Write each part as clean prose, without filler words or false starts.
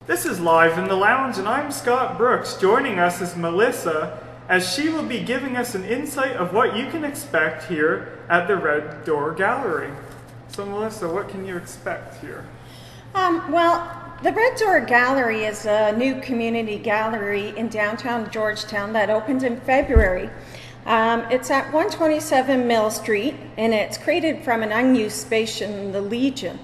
This is Live in the Lounge, and I'm Scott Brooks. Joining us is Melissa, as she will be giving us an insight of what you can expect here at the Red Door Gallery. So Melissa, what can you expect here? The Red Door Gallery is a new community gallery in downtown Georgetown that opened in February. It's at 127 Mill Street, and it's created from an unused space in the Legion.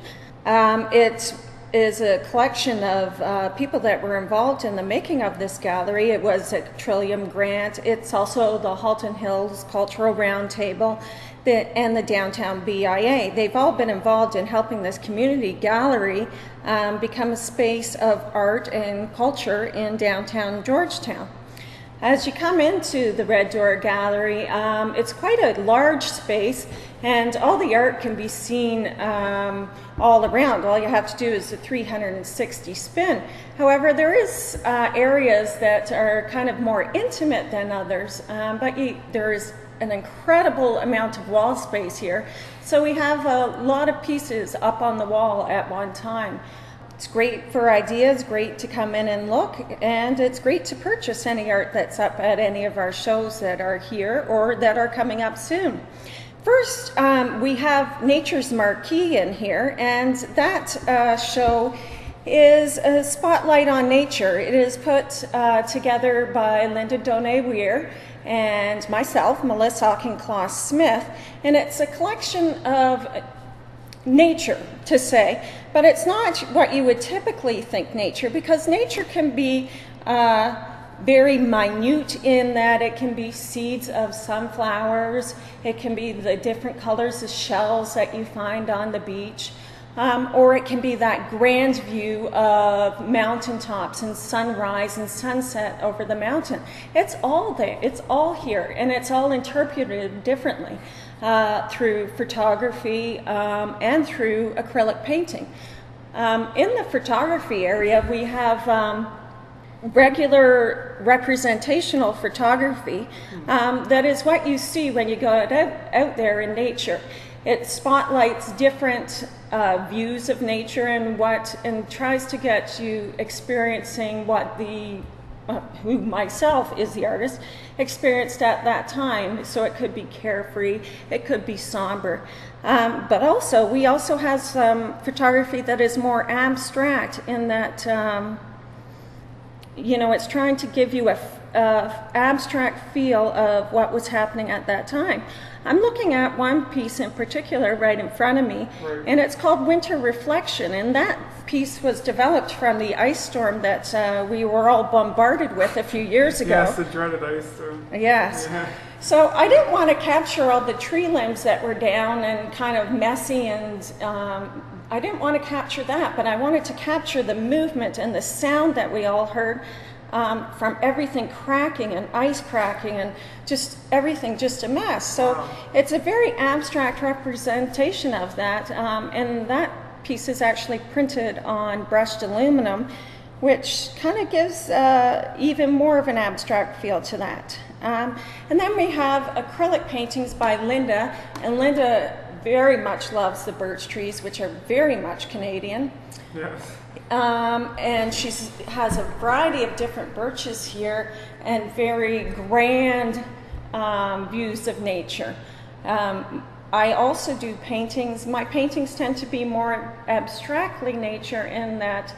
It is a collection of people that were involved in the making of this gallery. It was a Trillium grant. It's also the Halton Hills Cultural Roundtable and the Downtown BIA. They've all been involved in helping this community gallery become a space of art and culture in downtown Georgetown. As you come into the Red Door Gallery, it's quite a large space, and all the art can be seen all around. All you have to do is a 360 spin. However, there is areas that are kind of more intimate than others, but there is an incredible amount of wall space here. So we have a lot of pieces up on the wall at one time. It's great for ideas, great to come in and look, and it's great to purchase any art that's up at any of our shows that are here or that are coming up soon. First, we have Nature's Marquee in here, and that show is a spotlight on nature. It is put together by Linda Donay-Weir and myself, Melissa Auchincloss-Smith, and it's a collection of nature, to say, but it's not what you would typically think nature, because nature can be very minute in that it can be seeds of sunflowers, it can be the different colors of shells that you find on the beach, or it can be that grand view of mountaintops and sunrise and sunset over the mountain. It's all there, it's all here, and it's all interpreted differently through photography and through acrylic painting. In the photography area, we have regular representational photography that is what you see when you go out there in nature. It spotlights different views of nature and tries to get you experiencing what who myself is the artist, experienced at that time. So it could be carefree, it could be somber. But also, we also have some photography that is more abstract in that, it's trying to give you a abstract feel of what was happening at that time. I'm looking at one piece in particular right in front of me, right, and it's called Winter Reflection, and that piece was developed from the ice storm that we were all bombarded with a few years ago. Yes, the dreaded ice storm. Yes. Yeah. So I didn't want to capture all the tree limbs that were down and kind of messy, and I didn't want to capture that, but I wanted to capture the movement and the sound that we all heard from everything cracking and ice cracking and just everything just a mess. So wow, it's a very abstract representation of that, and that piece is actually printed on brushed aluminum, which kind of gives even more of an abstract feel to that. And then we have acrylic paintings by Linda, and Linda very much loves the birch trees, which are very much Canadian. Yes. And she has a variety of different birches here and very grand views of nature. I also do paintings. My paintings tend to be more abstractly nature in that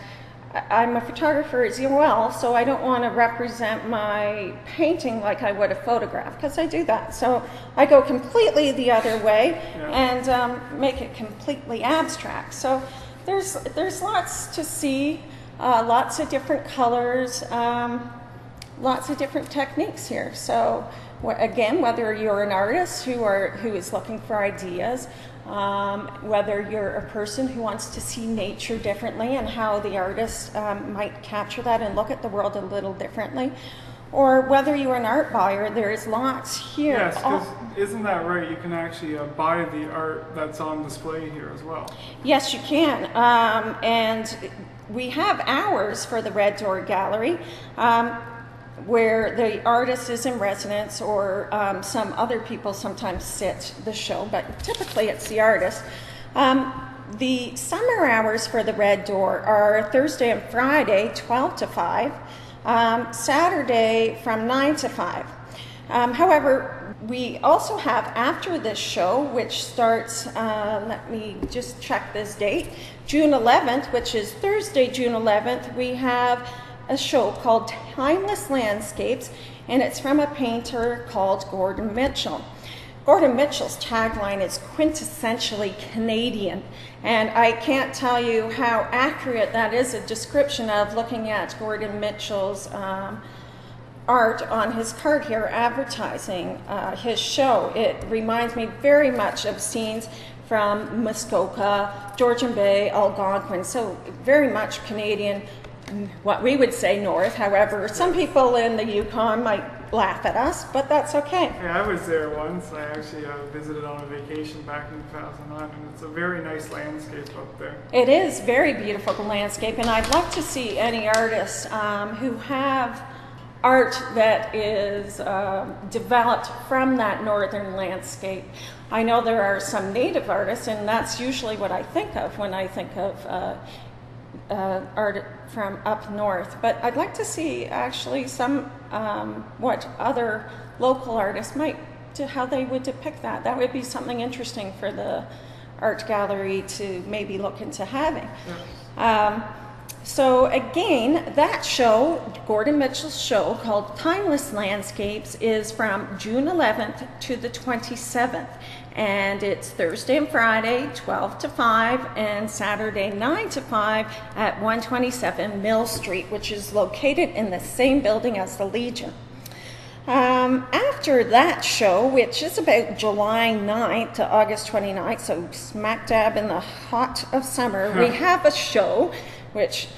I'm a photographer as well, so I don't want to represent my painting like I would a photograph, because I do that. So I go completely the other way, yeah, and make it completely abstract. So there's lots to see, lots of different colors, lots of different techniques here. So again, whether you're an artist who is looking for ideas, whether you're a person who wants to see nature differently and how the artist might capture that and look at the world a little differently, or whether you're an art buyer, there's lots here. Yes, because isn't that right? You can actually buy the art that's on display here as well. Yes, you can. And we have hours for the Red Door Gallery, where the artist is in residence, or some other people sometimes sit the show, but typically it's the artist. The summer hours for the Red Door are Thursday and Friday, 12 to 5, Saturday from 9 to 5. However, we also have after this show, which starts, let me just check this date, June 11th, which is Thursday, June 11th, we have a show called Timeless Landscapes, and it's from a painter called Gordon Mitchell. Gordon Mitchell's tagline is quintessentially Canadian, and I can't tell you how accurate that is, a description of looking at Gordon Mitchell's art on his card here advertising his show. It reminds me very much of scenes from Muskoka, Georgian Bay, Algonquin, so very much Canadian, what we would say north. However, some people in the Yukon might laugh at us, but that's okay. Yeah, I was there once. I actually visited on a vacation back in 2009, and it's a very nice landscape up there. It is very beautiful, the landscape, and I'd love to see any artists who have art that is developed from that northern landscape. I know there are some native artists, and that's usually what I think of when I think of art from up north. But I'd like to see actually some what other local artists might do, how they would depict that. That would be something interesting for the art gallery to maybe look into having. Yeah. So again, that show, Gordon Mitchell's show called Timeless Landscapes, is from June 11th to the 27th. And it's Thursday and Friday, 12 to 5, and Saturday, 9 to 5 at 127 Mill Street, which is located in the same building as the Legion. After that show, which is about July 9th to August 29th, so smack dab in the hot of summer, we have a show which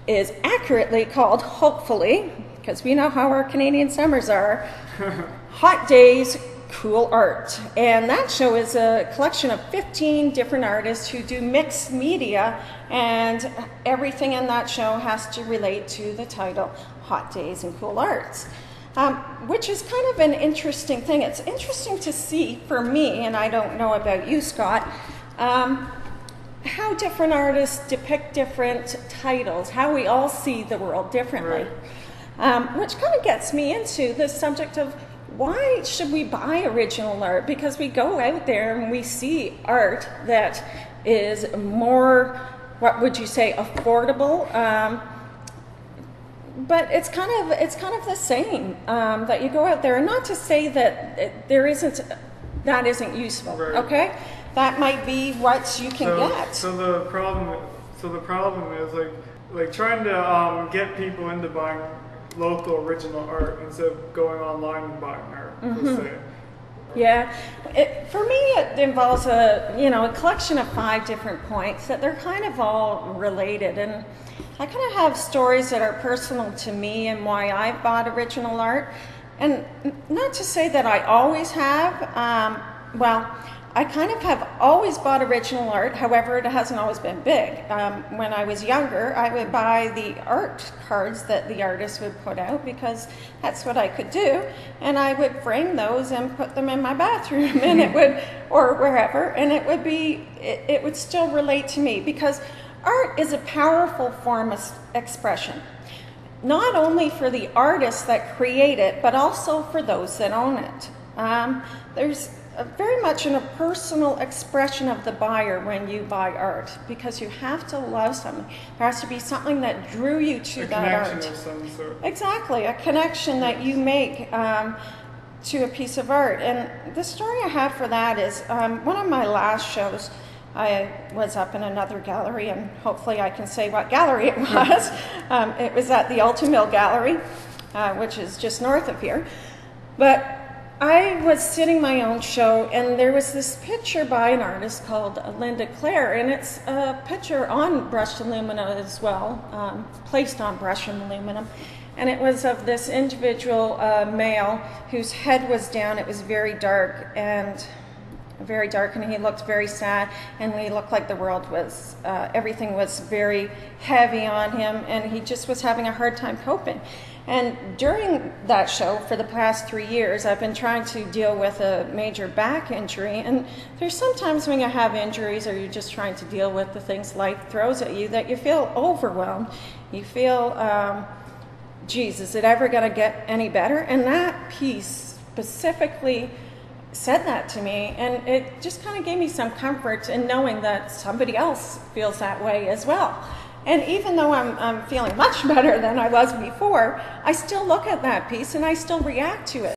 is accurately called, hopefully, because we know how our Canadian summers are, Hot Days, Cool Art. And that show is a collection of 15 different artists who do mixed media, and everything in that show has to relate to the title, Hot Days and Cool Arts. Which is kind of an interesting thing. It's interesting to see for me, and I don't know about you, Scott, how different artists depict different titles, how we all see the world differently. Right. Which kind of gets me into the subject of why should we buy original art? Because we go out there and we see art that is more, what would you say, affordable, but it's kind of the same, that you go out there, and not to say that that isn't useful, right. Okay? That might be what you can get. So the problem is like trying to get people into buying local original art instead of going online and buying art. Per se. Yeah, for me it involves a collection of 5 different points that they're kind of all related, and I kind of have stories that are personal to me and why I bought original art, and not to say that I always have. I kind of have always bought original art, however, it hasn't always been big. When I was younger, I would buy the art cards that the artists would put out because that's what I could do, and I would frame those and put them in my bathroom, and it would, or wherever, and it would still relate to me because art is a powerful form of expression, not only for the artists that create it, but also for those that own it. There's very much in a personal expression of the buyer when you buy art, because you have to love something. There has to be something that drew you to that art. A connection of some sort. Exactly, a connection that you make to a piece of art. And the story I have for that is one of my last shows, I was up in another gallery, and hopefully I can say what gallery it was. It was at the Ultimil Gallery, which is just north of here. But I was sitting my own show, and there was this picture by an artist called Linda Clare, and it's a picture on brushed aluminum as well, placed on brushed aluminum. And it was of this individual male whose head was down, it was very dark, and very dark, and he looked very sad, and he looked like the world was, everything was very heavy on him, and he just was having a hard time coping. And during that show, for the past 3 years, I've been trying to deal with a major back injury. And there's sometimes when you have injuries or you're just trying to deal with the things life throws at you that you feel overwhelmed. You feel, geez, is it ever going to get any better? And that piece specifically said that to me. And it just kind of gave me some comfort in knowing that somebody else feels that way as well. And even though I'm feeling much better than I was before, I still look at that piece and I still react to it.